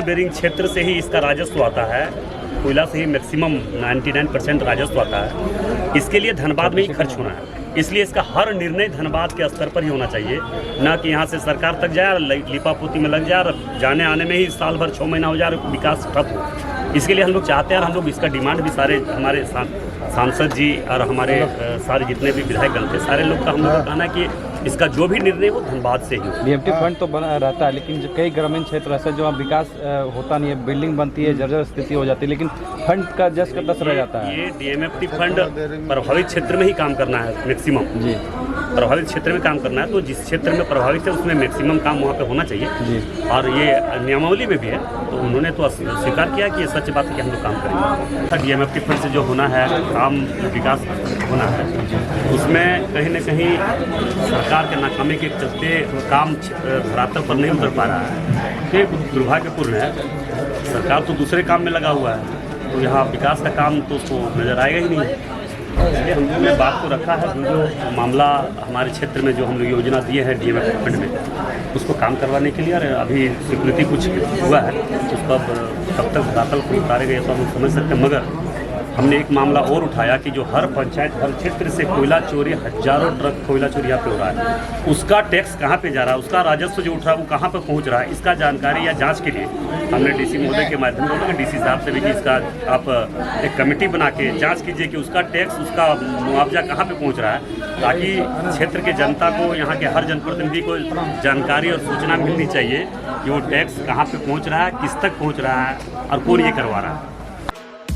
Bearing क्षेत्र से ही इसका राजस्व आता है, कोयला से ही मैक्सिमम 99% राजस्व आता है। इसके लिए धनबाद में ही खर्च होना है, इसलिए इसका हर निर्णय धनबाद के स्तर पर ही होना चाहिए, ना कि यहाँ से सरकार तक जाए और लिपापोती में लग जाए और जाने आने में ही साल भर 6 महीना हो जाए और विकास ठप हो। इसके लिए हम लोग चाहते हैं और हम लोग इसका डिमांड भी सारे हमारे सांसद जी और हमारे सारे जितने भी विधायक गण थे, सारे लोग का हम लोग का कहना है कि इसका जो भी निर्णय वो धनबाद से ही। डीएमटी फंड तो बना रहता है, लेकिन जो कई ग्रामीण क्षेत्र ऐसे जो विकास होता नहीं है, बिल्डिंग बनती है, जर्जर स्थिति हो जाती है, लेकिन फंड का जस का तस रह जाता है। ये डीएमएफटी फंड प्रभावित क्षेत्र में ही काम करना है मैक्सिमम जी, प्रभावित क्षेत्र में काम करना है। तो जिस क्षेत्र में प्रभावित है उसमें मैक्सिमम काम वहाँ पे होना चाहिए जी। और ये नियमावली में भी है, तो उन्होंने तो स्वीकार किया कि ये सच बात है कि हम लोग काम करेंगे। डीएमएफटी फंड से जो होना है काम विकास होना है, उसमें कहीं न कहीं सरकार के नाकामी के चलते काम धरातल पर नहीं उतर पा रहा है। ये दुर्भाग्यपूर्ण है। सरकार तो दूसरे काम में लगा हुआ है, तो यहाँ विकास का काम तो उसको नज़र आएगा ही नहीं। इसलिए हमने बात को रखा है, जो मामला हमारे क्षेत्र में जो हम लोग योजना दिए हैं डीएमएफटी फंड में, उसको काम करवाने के लिए। और अभी स्वीकृति कुछ हुआ है, उसको अब कब तक धरातल को उतारेगा ये तो हम समझ सकते हैं। मगर हमने एक मामला और उठाया कि जो हर पंचायत हर क्षेत्र से कोयला चोरी, हजारों ट्रक कोयला चोरी यहाँ पे हो रहा है, उसका टैक्स कहाँ पे जा रहा है, उसका राजस्व जो उठ रहा है वो कहाँ पे पहुँच रहा है, इसका जानकारी या जांच के लिए हमने डीसी महोदय के माध्यम से बोला, डीसी साहब से भी कि इसका आप एक कमेटी बना के जांच कीजिए कि उसका टैक्स, उसका मुआवजा कहाँ पे पहुँच रहा है, ताकि क्षेत्र के जनता को, यहाँ के हर जनप्रतिनिधि को जानकारी और सूचना मिलनी चाहिए कि वो टैक्स कहाँ पे पहुँच रहा है, किस तक पहुँच रहा है और कौन ये करवा रहा है।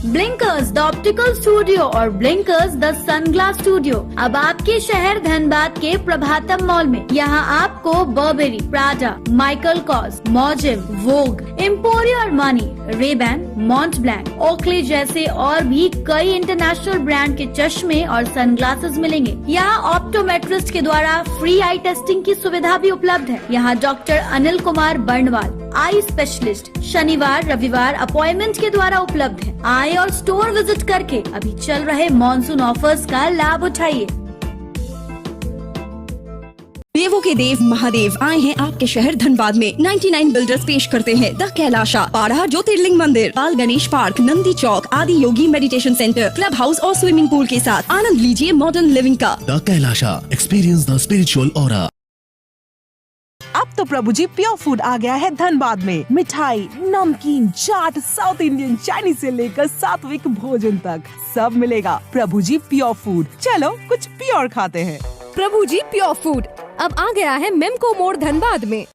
ब्लिंकर्स द ऑप्टिकल स्टूडियो और ब्लिंकर्स द सनग्लास स्टूडियो अब आपके शहर धनबाद के प्रभातम मॉल में। यहाँ आपको बर्बेरी, प्राडा, माइकल कॉस, मॉजिव, Vogue, Emporio Armani, Ray Ban, Mont Blanc, Oakley जैसे और भी कई इंटरनेशनल ब्रांड के चश्मे और सनग्लासेस मिलेंगे। यहाँ ऑप्टोमेट्रिस्ट के द्वारा फ्री आई टेस्टिंग की सुविधा भी उपलब्ध है। यहाँ doctor Anil Kumar Barnwal eye specialist शनिवार रविवार अपॉइंटमेंट के द्वारा उपलब्ध है। आए और स्टोर विजिट करके अभी चल रहे मॉनसून ऑफर्स का लाभ उठाइए। देवों के देव महादेव आए हैं आपके शहर धनबाद में। 99 बिल्डर्स पेश करते हैं द कैलाशा, पाड़ा ज्योतिर्लिंग मंदिर, बाल गणेश पार्क, नंदी चौक, आदि योगी मेडिटेशन सेंटर, क्लब हाउस और स्विमिंग पूल के साथ आनंद लीजिए मॉडर्न लिविंग का। The Kailasa, experience the spiritual aura. अब तो प्रभु जी प्योर फूड आ गया है धनबाद में। मिठाई, नमकीन, चाट, साउथ इंडियन, चाइनीज से लेकर सात्विक भोजन तक सब मिलेगा। प्रभु जी प्योर फूड, चलो कुछ प्योर खाते हैं। प्रभु जी प्योर फूड अब आ गया है मेमको मोड़ धनबाद में।